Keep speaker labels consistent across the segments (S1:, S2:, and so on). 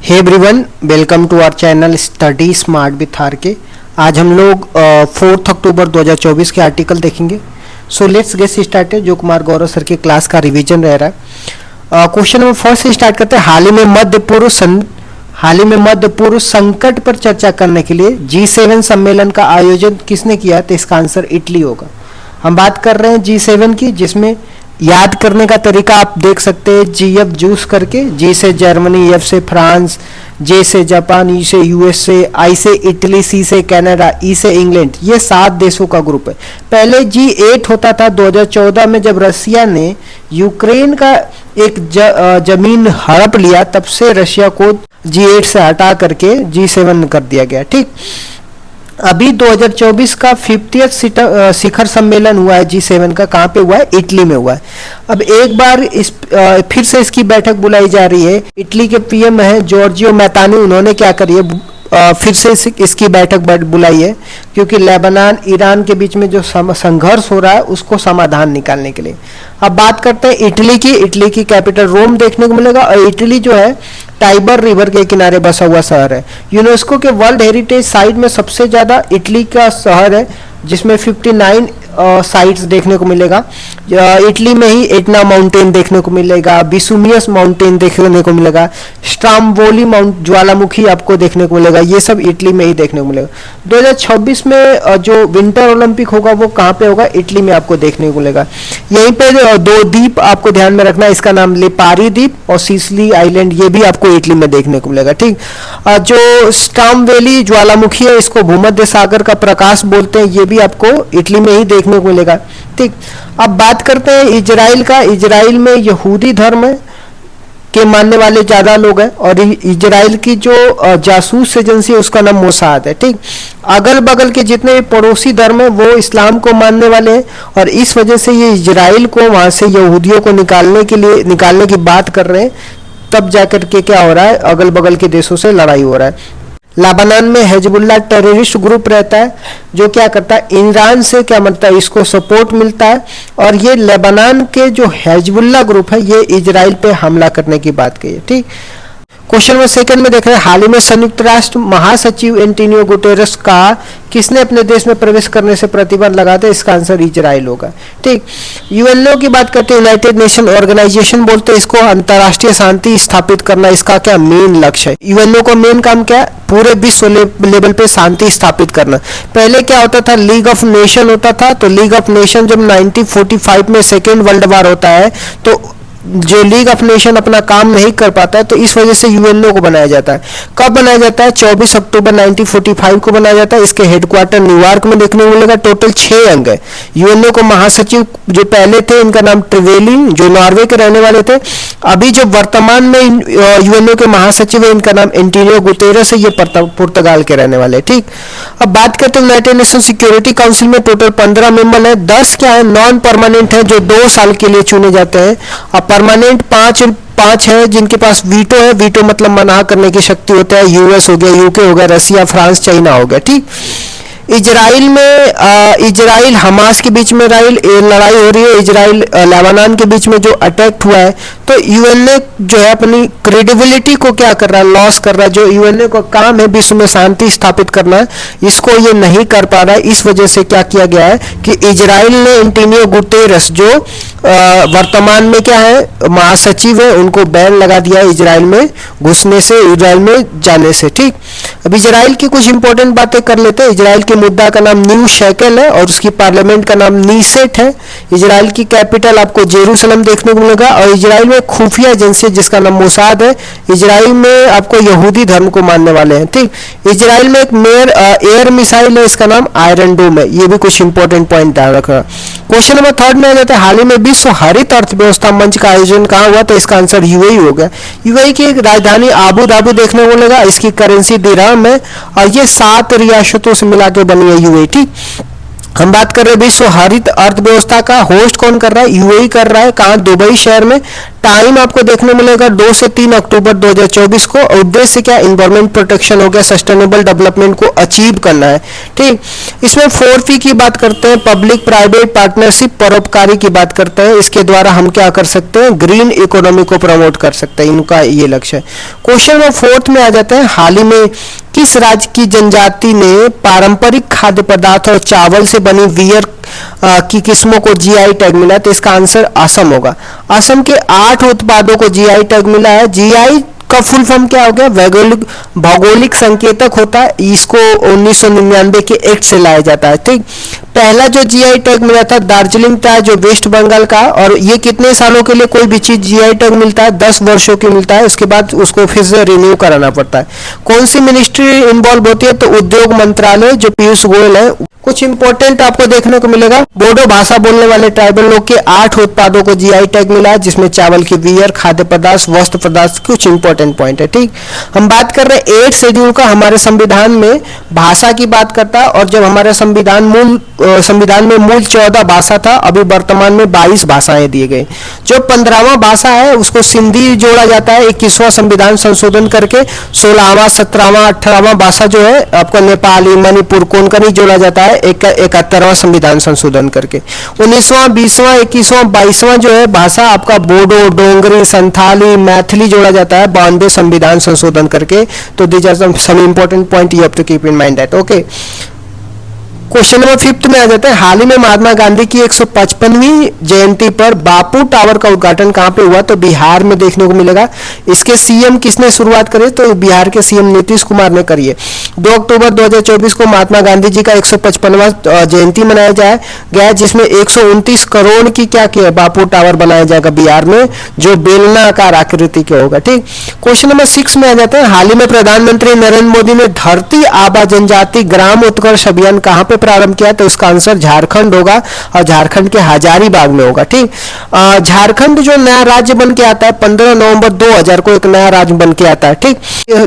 S1: Hey everyone, welcome to our channel study smart with R K. आज हम लोग 4 अक्टूबर 2024 के आर्टिकल देखेंगे। So let's get started. जो कुमार गौरव सर की क्लास का रिवीजन रह रहा है। क्वेश्चन नंबर 4 से स्टार्ट करते हैं। हाल ही में मध्य पूर्व संकट पर चर्चा करने के लिए G7 सम्मेलन का आयोजन किसने किया? तो इसका आंसर इटली होगा। हम बात कर रहे हैं G7 की, जिसमें याद करने का तरीका आप देख सकते हैं GF जूस करके। G से जर्मनी, F से फ्रांस, J से जापान, E से USA, I से इटली, C से कनाडा, E से इंग्लैंड। ये 7 देशों का ग्रुप है। पहले G8 होता था 2014 में, जब रसिया ने यूक्रेन का एक जमीन हड़प लिया, तब से रशिया को G8 से हटा करके G7 कर दिया गया। ठीक, अभी 2024 का 50th शिखर सम्मेलन हुआ है G7 का। कहाँ पे हुआ है? इटली में हुआ है। अब एक बार फिर से इसकी बैठक बुलाई जा रही है। इटली के पीएम है जॉर्जियो मेलोनी। उन्होंने क्या करी है, फिर से इसकी बैठक बुलाई है, क्योंकि लेबनान ईरान के बीच में जो संघर्ष हो रहा है उसको समाधान निकालने के लिए। अब बात करते हैं इटली की कैपिटल रोम देखने को मिलेगा। और इटली जो है टाइबर रिवर के किनारे बसा हुआ शहर है। यूनेस्को के वर्ल्ड हेरिटेज साइट में सबसे ज्यादा इटली का शहर है, जिसमें 59 साइट्स देखने को मिलेगा। इटली में ही एटना माउंटेन देखने को मिलेगा, विसुमियस माउंटेन देखने को मिलेगा, स्ट्राम्बोली ज्वालामुखी आपको देखने को मिलेगा। ये सब इटली में ही देखने को मिलेगा। 2026 में जो विंटर ओलंपिक होगा वो कहाँ पे होगा? इटली में आपको देखने को मिलेगा। यहीं पे 2 द्वीप आपको ध्यान में रखना है। इसका नाम लिपारी द्वीप और सिसिली आइलैंड, ये भी आपको इटली में देखने को मिलेगा। ठीक, जो स्ट्राम्बोली ज्वालामुखी है, इसको भूमध्य सागर का प्रकाश बोलते हैं, ये भी आपको इटली में ही देखने को मिलेगा। ठीक, अब बात करते हैं इजराइल का। इजराइल में यहूदी धर्म के मानने वाले ज्यादा लोग हैं, और इजराइल की जो जासूस एजेंसी है उसका नाम मोसाद है। ठीक, अगल बगल के जितने भी पड़ोसी धर्म है वो इस्लाम को मानने वाले हैं, और इस वजह से ये इजराइल को वहां से यहूदियों को निकालने की बात कर रहे हैं। तब जाकर के क्या हो रहा है, अगल बगल के देशों से लड़ाई हो रहा है। लेबनान में हिजबुल्लाह टेररिस्ट ग्रुप रहता है, जो क्या करता है, ईरान से क्या मिलता है, इसको सपोर्ट मिलता है। और ये लेबनान के जो हिजबुल्लाह ग्रुप है, ये इजराइल पे हमला करने की बात कही है। ठीक, क्वेश्चन नंबर 2 में देख रहे हैं। हाल ही में संयुक्त राष्ट्र महासचिव एंटोनियो गुटेरेस का किसने अपने देश में प्रवेश करने से प्रतिबंध लगाते हैं? इसका आंसर इजराइल होगा। ठीक, यूएनओ की बात करते हैं, यूनाइटेड नेशन ऑर्गेनाइजेशन बोलते हैं इसको। अंतर्राष्ट्रीय शांति स्थापित करना इसका क्या मेन लक्ष्य है? यूएनओ का मेन काम क्या है? पूरे विश्व लेवल पे शांति स्थापित करना। पहले क्या होता था, लीग ऑफ नेशन होता था। तो लीग ऑफ नेशन जब 1945 में सेकेंड वर्ल्ड वॉर होता है, तो जो लीग ऑफ नेशन अपना काम नहीं कर पाता है, तो इस वजह से यूएनओ को बनाया जाता है। कब बनाया जाता है? 24 अक्टूबर 1945 को बनाया जाता है। इसके हेडक्वार्टर न्यूयॉर्क में देखने को मिलेगा। टोटल 6 अंग है। यूएनओ को महासचिव जो पहले थे, इनका नाम ट्रेवेलिन, जो नॉर्वे के रहने वाले थे। अभी जो वर्तमान में यूएनओ के महासचिव है, इनका नाम एंटोनियो गुटेरेस है, ये पुर्तगाल के रहने वाले। ठीक, अब बात करते हैं यूनाइटेड नेशन सिक्योरिटी काउंसिल में टोटल 15 मेंबर है। 10 क्या है, नॉन परमानेंट है, जो 2 साल के लिए चुने जाते हैं। अब परमानेंट 5 है, जिनके पास वीटो है। वीटो मतलब मना करने की शक्ति होता है। यूएस हो गया, यूके हो गया, रसिया, फ्रांस, चाइना हो गया। ठीक, इजराइल हमास के बीच में लड़ाई हो रही है। इजराइल लेबनान के बीच में जो अटैक हुआ है, तो यूएनए जो है अपनी क्रेडिबिलिटी को क्या कर रहा है, लॉस कर रहा है। जो यूएनए का काम है विश्व में शांति स्थापित करना, इसको ये नहीं कर पा रहा है। इस वजह से क्या किया गया है कि इजराइल ने एंटोनियो गुटेरेस, जो वर्तमान में क्या है, महासचिव है, उनको बैन लगा दिया है इजराइल में घुसने से, इजराइल में जाने से। ठीक, अब इजराइल की कुछ इंपॉर्टेंट बातें कर लेते हैं। इजराइल के मुद्दा का नाम न्यू शेकेल है, और उसकी पार्लियामेंट का नाम नीसेट है। इजराइल की कैपिटल आपको जेरूसलम देखने को मिलेगा। और इजराइल में खुफिया एजेंसी जिसका नाम मोसाद है। इजराइल में आपको यहूदी धर्म को मानने वाले हैं। ठीक, इजराइल में एक एयर मिसाइल है, इसका नाम आयरन डोम है। ये भी कुछ इंपॉर्टेंट पॉइंट ध्यान रखना। क्वेश्चन नंबर 3 में आ जाता है। हाल ही में विश्व हरित अर्थव्यवस्था मंच का आयोजन कहाँ हुआ? तो इसका आंसर यूएई हो गया। यूएई की एक राजधानी आबू धाबी देखने को मिलेगा। इसकी करेंसी दिरहम है, और ये 7 रियासतों से मिला के बनी है यूएई। ठीक, हम बात कर रहे हैं विश्व हरित अर्थव्यवस्था का होस्ट कौन कर रहा है, यूएई कर रहा है। कहाँ, दुबई शहर में। टाइम आपको देखने मिलेगा 2 से 3 अक्टूबर 2024 को। उद्देश्य क्या, इन्वायरमेंट प्रोटेक्शन हो गया, सस्टेनेबल डेवलपमेंट को अचीव करना है। ठीक, इसमें 4P की बात करते हैं, पब्लिक प्राइवेट पार्टनरशिप, परोपकारी की बात करते हैं। इसके द्वारा हम क्या कर सकते हैं, ग्रीन इकोनॉमी को प्रमोट कर सकते हैं, इनका ये लक्ष्य है। क्वेश्चन नंबर 4 में आ जाते हैं, हाल ही में किस राज्य की जनजाति ने पारंपरिक खाद्य पदार्थ और चावल से बनी बियर की किस्मों को जीआई टैग मिला, तो इसका आंसर असम होगा। असम के 8 उत्पादों को जीआई टैग मिला है। जीआई का फुल फॉर्म क्या हो गया, भौगोलिक संकेतक होता है। इसको 1999 के एक्ट से लाया जाता है। ठीक, पहला जो जीआई टैग मिला था दार्जिलिंग था, जो वेस्ट बंगाल का, और ये कितने सालों के लिए कोई भी चीज जीआई टैग मिलता है, 10 वर्षों की मिलता है। उसके बाद उसको फिर से रिन्यू कराना पड़ता है। कौन सी मिनिस्ट्री इन्वॉल्व होती है, तो उद्योग मंत्रालय, जो पीयूष गोयल है। कुछ इंपॉर्टेंट आपको देखने को मिलेगा, बोडो भाषा बोलने वाले ट्राइबल लोग के 8 उत्पादों को जीआई टैग मिला है, जिसमें चावल की बियर, खाद्य पदार्थ, वस्त्र पदार्थ, कुछ इंपॉर्टेंट पॉइंट है। ठीक, हम बात कर रहे हैं 8 शेड्यूल का। हमारे संविधान में भाषा की बात करता है, और जब हमारा संविधान में मूल 14 भाषा था, अभी वर्तमान में 22 भाषाएं दिए गए। जो 15वां भाषा है उसको सिंधी जोड़ा जाता है 21वां संविधान संशोधन करके। 16वां, 17वां, 18वां भाषा जो है आपको नेपाली, मणिपुर, कोंकणी जोड़ा जाता है 71वां संविधान संशोधन करके। 19वां, 20वां, 21वां, 22वां जो है भाषा आपका बोडो, डोंगरी, संथाली, मैथिली जोड़ा जाता है 92 संविधान संशोधन करके। तो these are some important point you have to keep in mind that. Okay, question number 5 में आ जाता है, हाल ही में महात्मा गांधी की 155वीं जयंती पर बापू टावर का उद्घाटन कहां पे हुआ, तो बिहार में देखने को मिलेगा। इसके सीएम किसने शुरुआत करी, तो बिहार के सीएम नीतीश कुमार ने करी है। 2 अक्टूबर 2024 को महात्मा गांधी जी का 155वां जयंती मनाया गया, जिसमें 129 करोड़ की क्या किया, बापू टावर बनाया जाएगा बिहार में, जो बेलनाकार आकृति के होगा। ठीक, क्वेश्चन नंबर 6 में आ जाता है, हाल ही में प्रधानमंत्री नरेंद्र मोदी ने धरती आबा जनजाति ग्राम उत्कर्ष अभियान कहां पे प्रारंभ किया, तो इसका आंसर झारखंड होगा, और झारखंड के हजारीबाग में होगा। ठीक, झारखंड जो नया राज्य बन के आता है 15 नवंबर 2000 को एक नया राज्य बन के आता है। ठीक,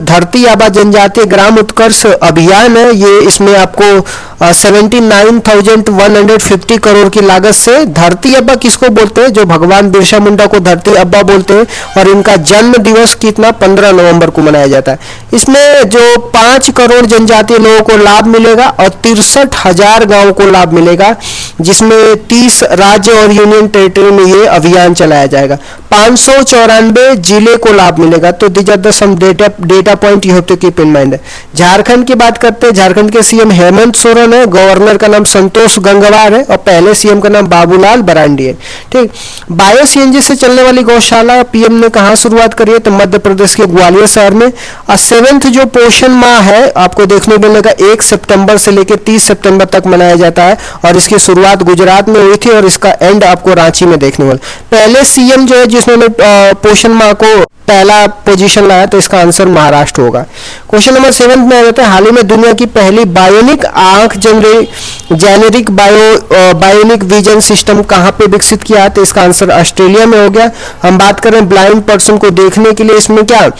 S1: धरती आबा जनजातीय ग्राम उत्कर्ष अभियान है ये, इसमें आपको 79,150 करोड़ की लागत से, धरती अब्बा किसको बोलते हैं, जो भगवान बिरसा मुंडा को धरती अब्बा बोलते हैं, और इनका जन्म दिवस कितना 15 नवंबर को मनाया जाता है। इसमें जो 5 करोड़ जनजातीय लोगों को लाभ मिलेगा और 63,000 गांवों को लाभ मिलेगा, जिसमें 30 राज्य और यूनियन टेरिटरी में ये अभियान चलाया जाएगा। 594 जिले को लाभ मिलेगा। तो these are the some data point you have to keep in mind. Jharkhand की बात करते हैं, झारखंड के सीएम हेमंत सोरेन है, गवर्नर का नाम संतोष गंगवार है, और पहले सीएम का नाम बाबूलाल मरांडी है। ठीक, बायो सीएनजी से चलने वाली गौशाला पीएम ने कहां शुरुआत करी है, तो मध्य प्रदेश के ग्वालियर शहर में। और 7th जो पोषण माह है आपको देखने को मिलेगा 1 सितंबर से लेकर 30 सितंबर तक मनाया जाता है, और इसकी शुरुआत गुजरात में हुई थी और इसका एंड आपको रांची में देखने वाला। पहले सीएम जो है जिसने पोषण माह को पहला पोजीशन लाया, तो इसका आंसर महाराष्ट्र होगा। क्वेश्चन नंबर 7 में आ जाता है, हाल ही में दुनिया की पहली बायोनिक आंख जेनेरिक बायोनिक विजन सिस्टम कहां पे विकसित किया है, तो इसका आंसर ऑस्ट्रेलिया में हो गया। हम बात करें ब्लाइंड पर्सन को देखने के लिए, इसमें क्या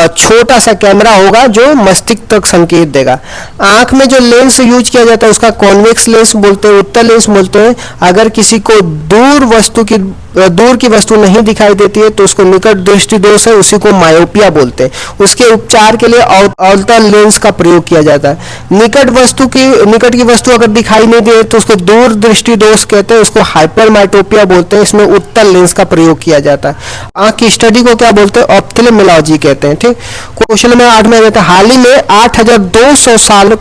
S1: छोटा सा कैमरा होगा जो मस्तिष्क तक संकेत देगा। आंख में जो लेंस यूज किया जाता है उसका कॉन्वेक्स लेंस बोलते हैं, उत्तल लेंस बोलते हैं। अगर किसी को दूर की वस्तु नहीं दिखाई देती है तो उसको निकट दृष्टि दोष है, उसी को मायोपिया बोलते हैं। उसके उपचार के लिए अल्टर लेंस का प्रयोग किया जाता है। निकट की वस्तु अगर दिखाई नहीं दे तो उसको दूर दृष्टि दोष कहते हैं, उसको हाइपरमाइटोपिया बोलते हैं। इसमें उत्तल लेंस का प्रयोग किया जाता है। आंख की स्टडी को क्या बोलते हैं, ऑप्थेल्मोलॉजी कहते हैं। ठीक, क्वेश्चन नंबर 8 में आ जाता है, हाल ही में 8200 साल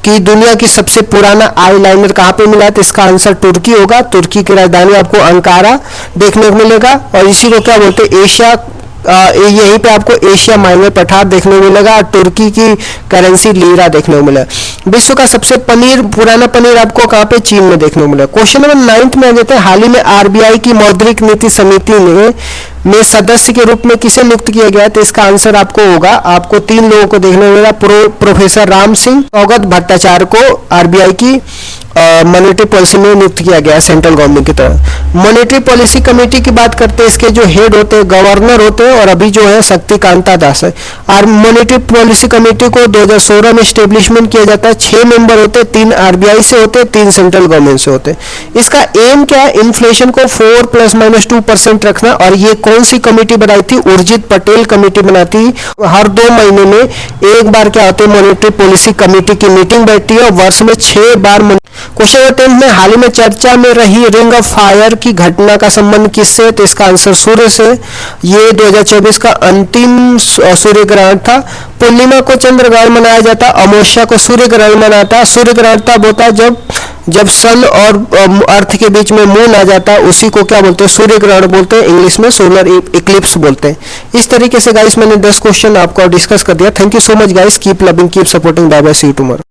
S1: की दुनिया की सबसे पुराना आई लाइनर कहां पे मिला है, तो इसका आंसर तुर्की होगा। तुर्की की राजधानी आपको अंकारा देखने को मिलेगा, और इसी को क्या बोलते हैं, एशिया, यहीं पे आपको एशिया माइनर पठार देखने को मिलेगा, और तुर्की की करेंसी लीरा देखने को मिलेगा। विश्व का सबसे पुराना पनीर आपको कहां पे, चीन में देखने को मिलेगा। क्वेश्चन नंबर 9 में आ जाते हैं, हाल ही में आरबीआई की मौद्रिक नीति समिति ने में सदस्य के रूप में किसे नियुक्त किया गया? तो इसका आंसर आपको होगा, आपको 3 लोगों को देखने मिलेगा। प्रोफेसर राम सिंह, सौगत भट्टाचार्य को आरबीआई की मॉनेटरी पॉलिसी में नियुक्त किया गया सेंट्रल गवर्नमेंट की तरफ। मॉनेटरी पॉलिसी कमेटी की बात करते हैं, इसके जो हेड होते हैं गवर्नर होते हैं और अभी जो है शक्तिकांता दास है। और मॉनेटरी पॉलिसी कमेटी को 2016 में स्टेब्लिशमेंट किया जाता है। 6 मेंबर होते हैं, 3 आरबीआई से होते हैं, 3 सेंट्रल गवर्नमेंट से होते हैं। इसका एम क्या है? इन्फ्लेशन को 4 ± 2% रखना। और ये कौन सी कमेटी बनाई थी? उर्जित पटेल कमेटी बनाती। हर 2 महीने में एक बार क्या होती है, मॉनेटरी पॉलिसी कमेटी की मीटिंग बैठती है और वर्ष में 6 बार। क्वेश्चन नंबर 10 में हाल ही में चर्चा में रही रिंग ऑफ फायर की घटना का संबंध किससे? तो इसका आंसर सूर्य से। ये 2024 का अंतिम सूर्य ग्रहण था। पूर्णिमा को चंद्र ग्रहण मनाया जाता, अमावस्या को सूर्य ग्रहण मनाता। सूर्य ग्रहण तब होता है जब सन और अर्थ के बीच में मून आ जाता है, उसी को क्या बोलते हैं? सूर्य ग्रहण बोलते हैं, इंग्लिश में सोलर इक्लिप्स बोलते हैं। इस तरीके से गाइस मैंने 10 क्वेश्चन आपको डिस्कस कर दिया। Thank you so much guys, keep loving, keep supporting, bye bye, see you tomorrow.